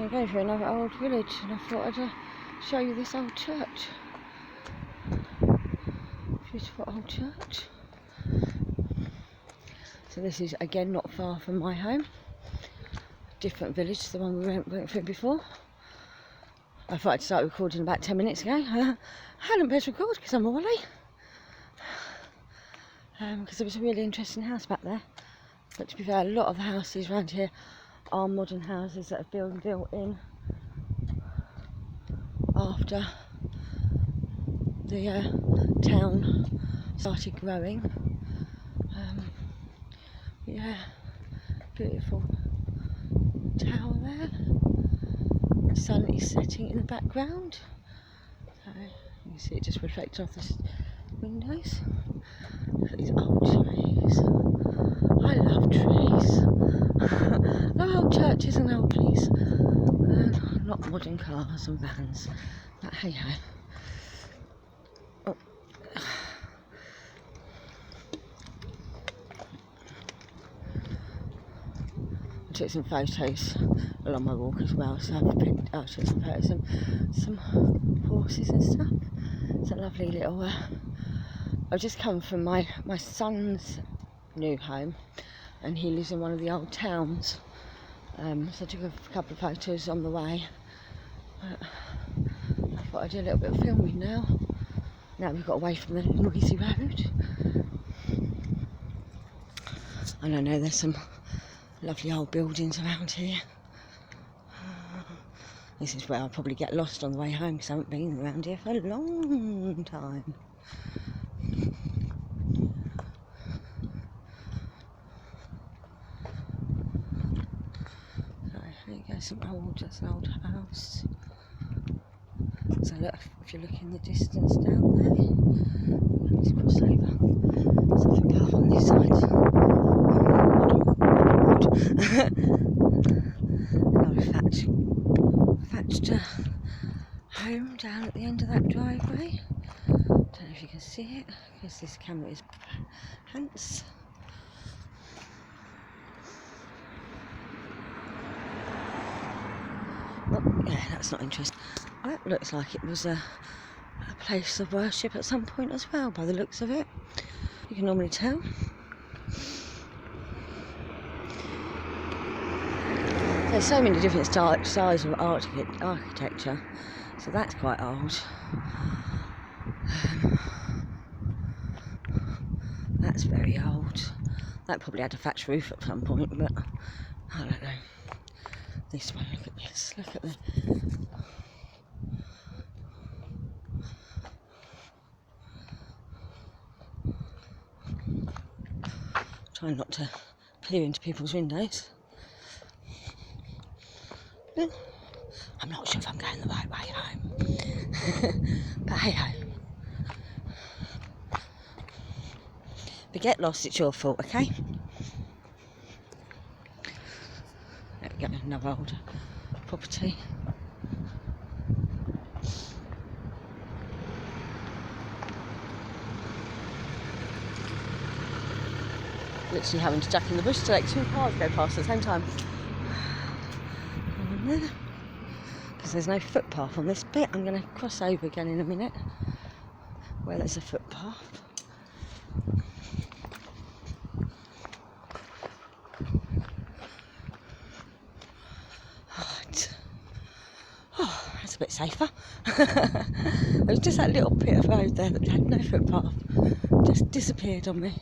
I'm going through another old village, and I thought I'd show you this old church. Beautiful old church. So this is again not far from my home. Different village to the one we went through before. I thought I'd start recording about 10 minutes ago. I hadn't pressed record because I'm early. Because there was a really interesting house back there. But to be fair, a lot of the houses around here are modern houses that have been built in after the town started growing. Yeah, beautiful tower there. The sun is setting in the background, so you can see it just reflects off the windows. Look at these old trees. I love trees. Love old churches and old trees. Not modern cars and vans, but hey ho. Oh. I took some photos along my walk as well, so I took some photos of some horses and stuff. It's a lovely little. I've just come from my son's new home, and he lives in one of the old towns. So I took a couple of photos on the way. I thought I'd do a little bit of filming now. Now we've got away from the noisy road. And I know there's some lovely old buildings around here. This is where I'll probably get lost on the way home because I haven't been around here for a long time. So there you go, just an old house. So look, if you look in the distance down there, let's cross over. There's a footpath on this side. Another thatched home down at the end of that driveway. Don't know if you can see it because this camera is pants. Oh, yeah, that's not interesting. That looks like it was a place of worship at some point as well, by the looks of it. You can normally tell. There's so many different styles of architecture, so that's quite old. That's very old. That probably had a thatched roof at some point, but I don't know. This one, look at this, look at the... Trying not to peer into people's windows. I'm not sure if I'm going the right way home. But hey ho. If you get lost, it's your fault, okay? There we go, another old property. Literally having to duck in the bush to let two cars go past at the same time. Because there's no footpath on this bit. I'm going to cross over again in a minute where there's a footpath. Right. Oh, that's a bit safer. There's just that little bit of road there that had no footpath. Just disappeared on me.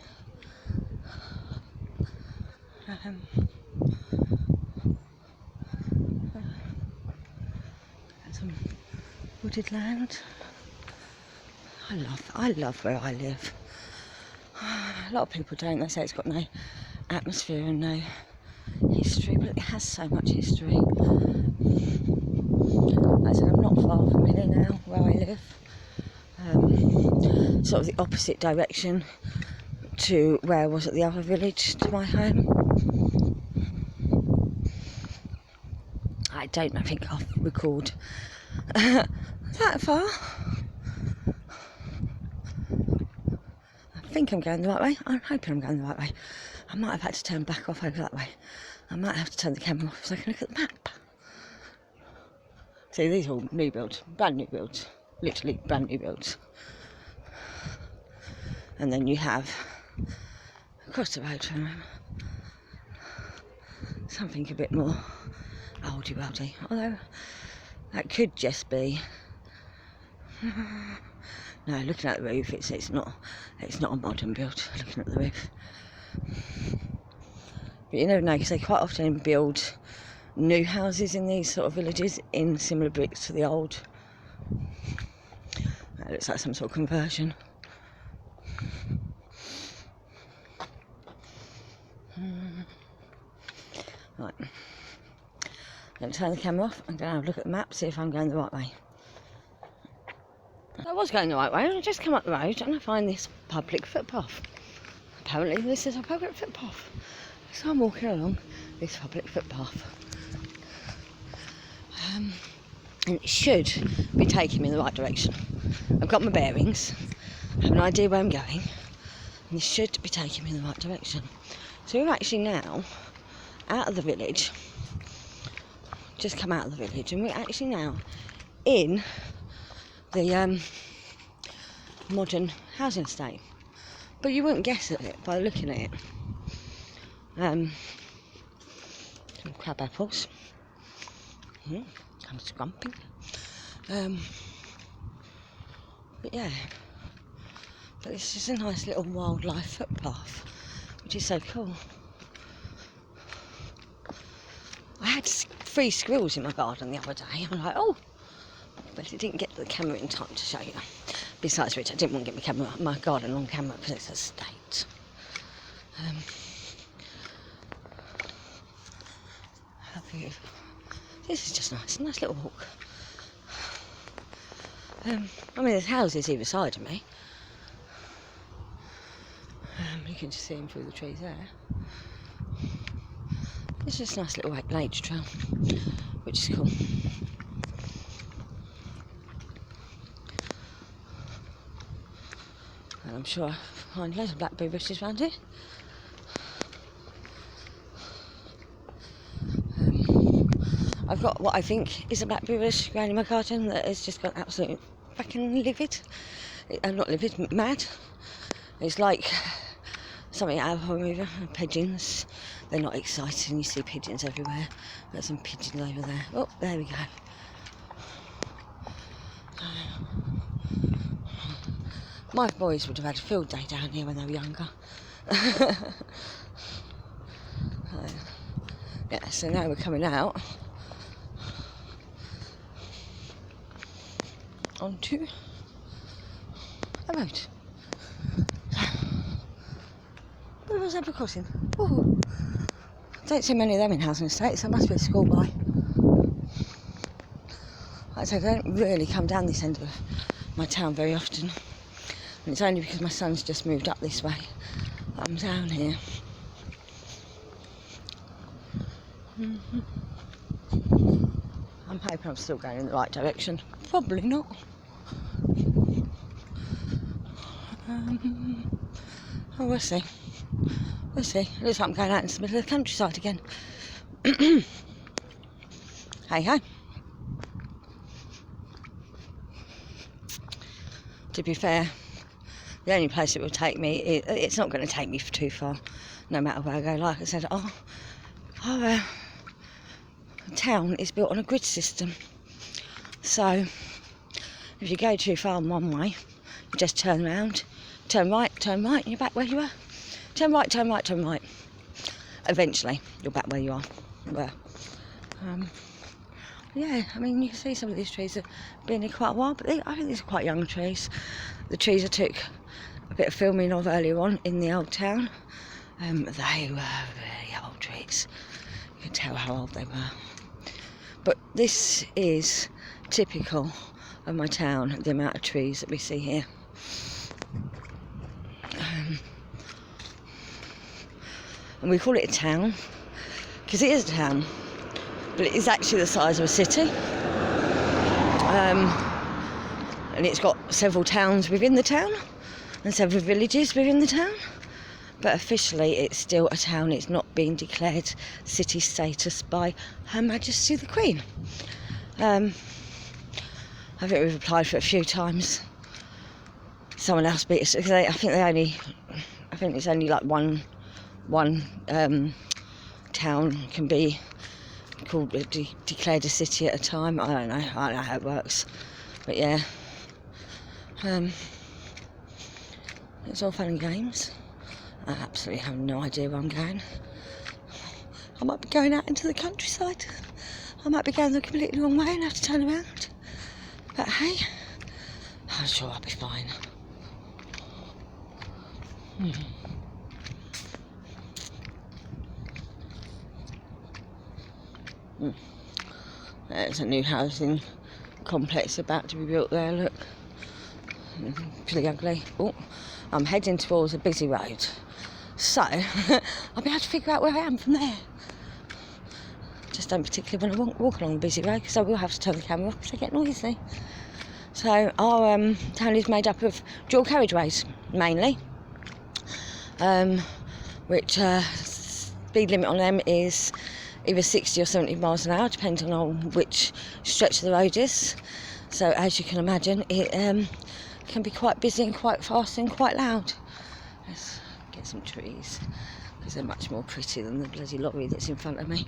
Some wooded land. I love where I live. A lot of people don't. They say it's got no atmosphere and no history, but it has so much history. As in, I'm not far from here now, where I live. Sort of the opposite direction to where I was at the other village to my home. I don't think I'll record that far. I think I'm going the right way. I'm hoping I'm going the right way. I might have had to turn back off over that way. I might have to turn the camera off so I can look at the map. See, these are all new builds, brand new builds, literally brand new builds. And then you have across the road from them something a bit more oldie-worldy, although that could just be. No, looking at the roof, it's not a modern build. Looking at the roof, but you never know, because they quite often build new houses in these sort of villages in similar bricks to the old. That looks like some sort of conversion. Right, I'm going to turn the camera off. I'm going to have a look at the map, see if I'm going the right way. I was going the right way, and I just come up the road and I find this public footpath. Apparently this is a public footpath, so I'm walking along this public footpath. And it should be taking me in the right direction. I've got my bearings, I have an idea where I'm going, and this should be taking me in the right direction. So we're actually now out of the village, just come out of the village, and we're actually now in the modern housing estate. But you wouldn't guess at it by looking at it. Some crab apples. Kind of scrumping. But yeah. But this is a nice little wildlife footpath, which is so cool. I had 3 squirrels in my garden the other day. I'm like, oh, but I didn't get the camera in time to show you. Besides which, I didn't want to get my garden on camera because it's a state. How beautiful. This is just nice, a nice little walk. I mean, there's houses either side of me. You can just see them through the trees there. It's just a nice little nature trail, which is cool. And I'm sure I'll find loads of blackberry bushes around here. I've got what I think is a blackberry bush growing in my garden that has just gone absolutely fucking livid. I'm not livid, mad. It's like something out of a horror movie. Pigeons. They're not exciting. You see pigeons everywhere. There's some pigeons over there. Oh, there we go. My boys would have had a field day down here when they were younger. Yeah, so now we're coming out onto the road. What was zebra crossing? Ooh. Don't see many of them in housing estates, so there must be a school by. Like I said, I don't really come down this end of my town very often. And it's only because my son's just moved up this way that I'm down here. I'm hoping I'm still going in the right direction. Probably not. Oh, we'll see. We'll see. It looks like I'm going out into the middle of the countryside again. Hey, hey. To be fair, the only place it will take me, it's not going to take me too far, no matter where I go. Like I said, our town is built on a grid system. So, if you go too far one way, you just turn around, turn right, and you're back where you were. Turn right, turn right, turn right. Eventually, you're back where you are. Yeah, I mean, you can see some of these trees have been here quite a while, but I think these are quite young trees. The trees I took a bit of filming of earlier on in the old town. They were really old trees. You can tell how old they were. But this is typical of my town, the amount of trees that we see here. And we call it a town because it is a town, but it is actually the size of a city. And it's got several towns within the town and several villages within the town, but officially it's still a town. It's not been declared city status by Her Majesty the Queen. I think we've applied for it a few times. Someone else beat us. I think it's only like one town can be called declared a city at a time. I don't know how it works, but yeah, it's all fun and games. I absolutely have no idea where I'm going. I might be going out into the countryside. I might be going the completely wrong way and have to turn around. But hey, I'm sure I'll be fine. There's a new housing complex about to be built there, look. Pretty ugly. Oh, I'm heading towards a busy road. So, I'll be able to figure out where I am from there. Just don't particularly want to walk along the busy road because I will have to turn the camera off because they get noisy. So, our town is made up of dual carriageways, mainly. Which speed limit on them is either 60 or 70 miles an hour, depending on which stretch of the road is. So as you can imagine, it can be quite busy and quite fast and quite loud. Let's get some trees, because they're much more pretty than the bloody lorry that's in front of me.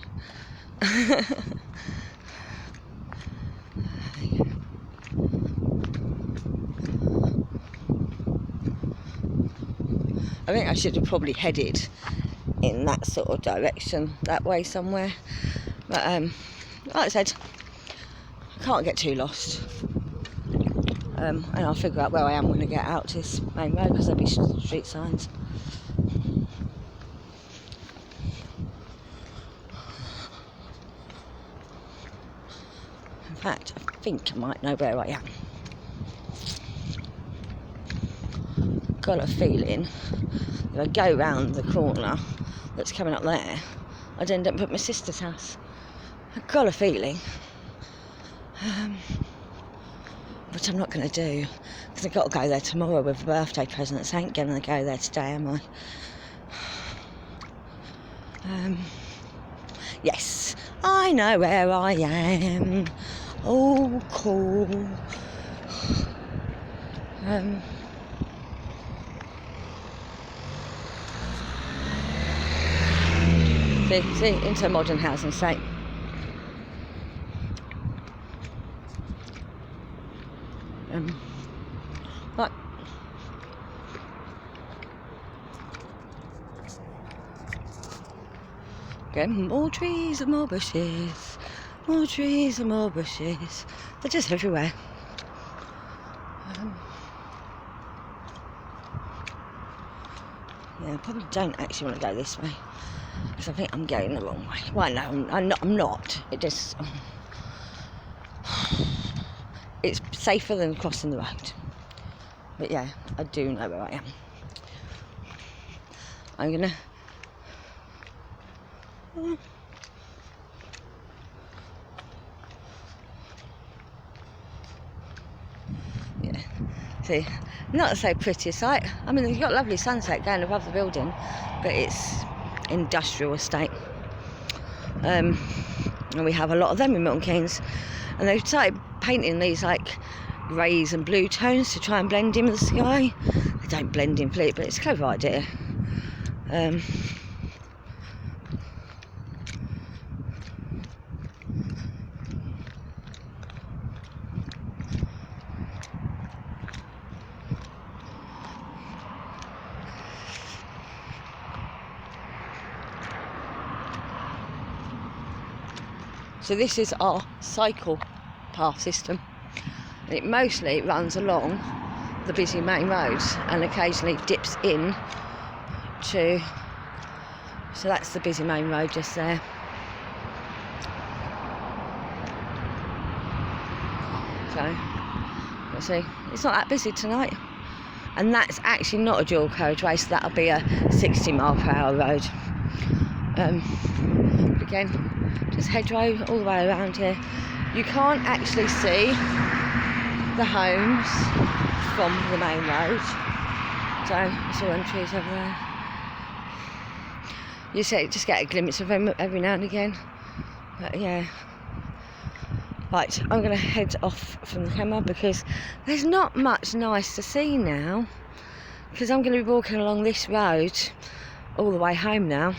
I think I should have probably headed in that sort of direction, that way somewhere. But like I said, I can't get too lost. And I'll figure out where I am when I get out to this main road, because there'll be street signs. In fact, I think I might know where I am. Got a feeling if I go round the corner that's coming up there, I'd end up at my sister's house. I've got a feeling, which I'm not going to do, because I've got to go there tomorrow with a birthday present. So I ain't going to go there today, am I? Yes, I know where I am. Oh, cool. See, into a modern housing estate. But again, more trees and more bushes, more trees and more bushes. They're just everywhere. Yeah, I probably don't actually want to go this way, because I think I'm going the wrong way. Well, no, I'm not. It just... it's safer than crossing the road. But yeah, I do know where I am. I'm gonna... yeah, see, not so pretty a sight. I mean, you've got a lovely sunset going above the building, but it's industrial estate. And we have a lot of them in Milton Keynes, and they've started painting these like greys and blue tones to try and blend in with the sky. They don't blend in fully, but it's a clever idea. So this is our cycle path system. It mostly runs along the busy main roads and occasionally dips in to... so that's the busy main road just there. So, you'll see, it's not that busy tonight. And that's actually not a dual carriageway, so that'll be a 60 mile per hour road. Again, just hedgerow all the way around here. You can't actually see the homes from the main road. So, it's all them trees over there. You just get a glimpse of them every now and again. But yeah, Right, I'm going to head off from the camera because there's not much nice to see now, because I'm going to be walking along this road all the way home now.